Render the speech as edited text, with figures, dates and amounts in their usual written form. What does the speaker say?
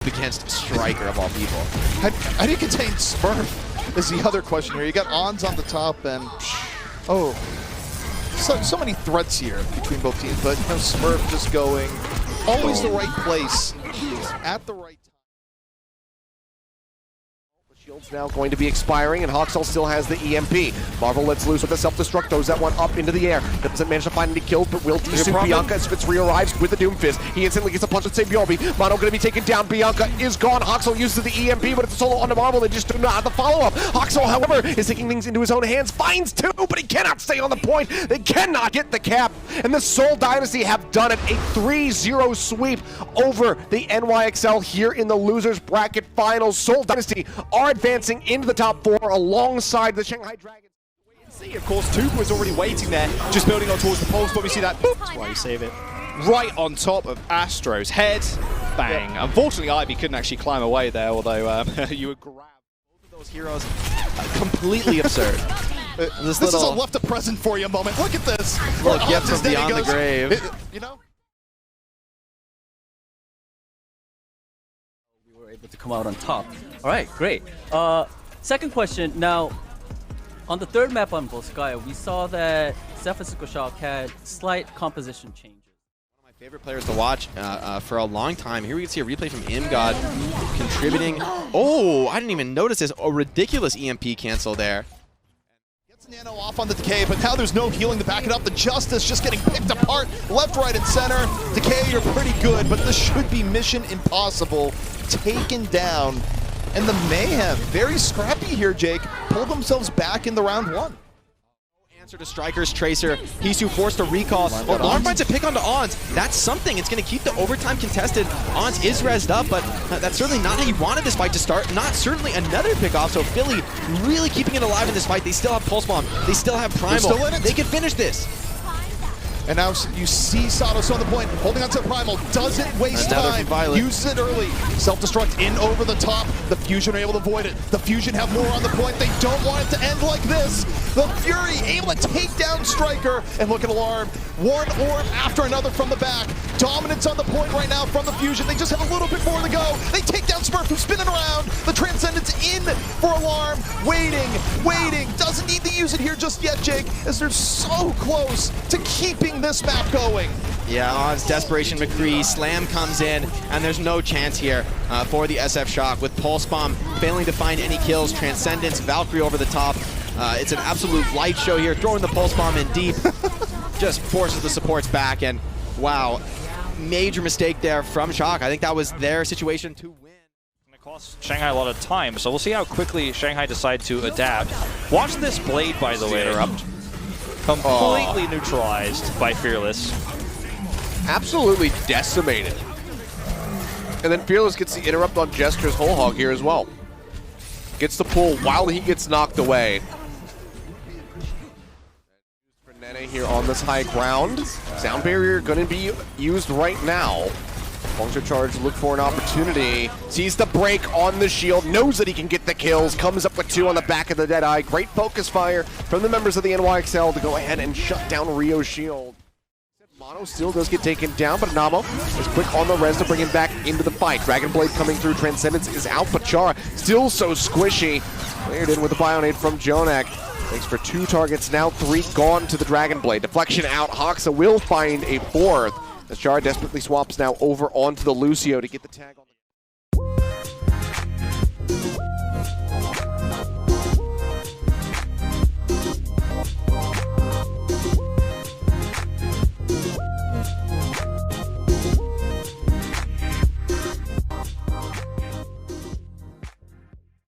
against Striker of all people. How do you contain Smurf is the other question here. You got Ons on the top and so many threats here between both teams, but Smurf just going always the right place at the right time. Shield's now going to be expiring, and Hoxel still has the EMP. Marvel lets loose with the self-destruct, throws that one up into the air. Doesn't manage to find any kills, but will de-suit Bianca as Fitz re-arrives with the Doomfist. He instantly gets a punch at St. Bjorby. Mono going to be taken down. Bianca is gone. Hoxel uses the EMP, but it's a solo onto Marvel. They just do not have the follow-up. Hoxel, however, is taking things into his own hands. Finds two, but he cannot stay on the point. They cannot get the cap. And the Seoul Dynasty have done it. A 3-0 sweep over the NYXL here in the losers bracket finals. Seoul Dynasty are advancing into the top 4 alongside the Shanghai Dragons. See, of course, Tupa is already waiting there, just building on towards the poles, but we see that, boop, that's why you save it, right on top of Astro's head. Bang. Yep. Unfortunately, Ivy couldn't actually climb away there, although you would grab both of those heroes. Completely absurd. This is a left a present for you moment. Look at this. Look, gift from beyond the grave. You know? We were able to come out on top. All right, great. Second question. Now, on the third map on Volskaya, we saw that San Francisco Shock had slight composition changes. One of my favorite players to watch for a long time. Here we can see a replay from Imgod contributing. Oh, I didn't even notice this. A ridiculous EMP cancel there. Nano off on the Decay, but now there's no healing to back it up. The Justice just getting picked apart left, right, and center. Decay, you're pretty good, but this should be mission impossible. Taken down. And the Mayhem, very scrappy here, Jake, pulled themselves back in the round 1. Answer to Striker's Tracer. He's too forced to recall. Alarm finds a pick onto Ons. That's something. It's going to keep the overtime contested. Ons is rezzed up, but that's certainly not how you wanted this fight to start. Not certainly another pick off. So Philly really keeping it alive in this fight. They still have Pulse Bomb. They still have Primal. Still in it. They can finish this. And now you see Satos on the point, holding on to Primal, doesn't waste time, uses it early. Self-destruct in over the top, the Fusion are able to avoid it. The Fusion have more on the point, they don't want it to end like this. The Fury able to take down Striker, and look at Alarm. One orb after another from the back. Dominance on the point right now from the Fusion, they just have a little bit more to go. They take down Smurf, who's spinning around. The Transcendence in for Alarm, waiting, doesn't need to use it here just yet, Jake, as they're so close to keeping this map going. Yeah, Ons, Desperation McCree, Slam comes in, and there's no chance here for the SF Shock with Pulse Bomb failing to find any kills. Transcendence, Valkyrie over the top. It's an absolute light show here, throwing the Pulse Bomb in deep. Just forces the supports back, and wow, major mistake there from Shock. I think that was their situation to win. It cost Shanghai a lot of time, so we'll see how quickly Shanghai decide to adapt. Watch this blade, by the way. Interrupt. Completely neutralized by Fearless. Absolutely decimated. And then Fearless gets the interrupt on Jester's Whole Hog here as well. Gets the pull while he gets knocked away. For Nene here on this high ground. Sound barrier going to be used right now. Long-term charge, look for an opportunity. Sees the break on the shield, knows that he can get the kills, comes up with 2 on the back of the Deadeye. Great focus fire from the members of the NYXL to go ahead and shut down Rio's shield. Mono still does get taken down, but Namo is quick on the res to bring him back into the fight. Dragon Blade coming through, Transcendence is out, but Chara still so squishy. Cleared in with the Bionade from Jonak. Thanks for 2 targets, now 3 gone to the Dragon Blade. Deflection out, Hoxa will find a 4th. As Chara desperately swaps now over onto the Lucio to get the tag on.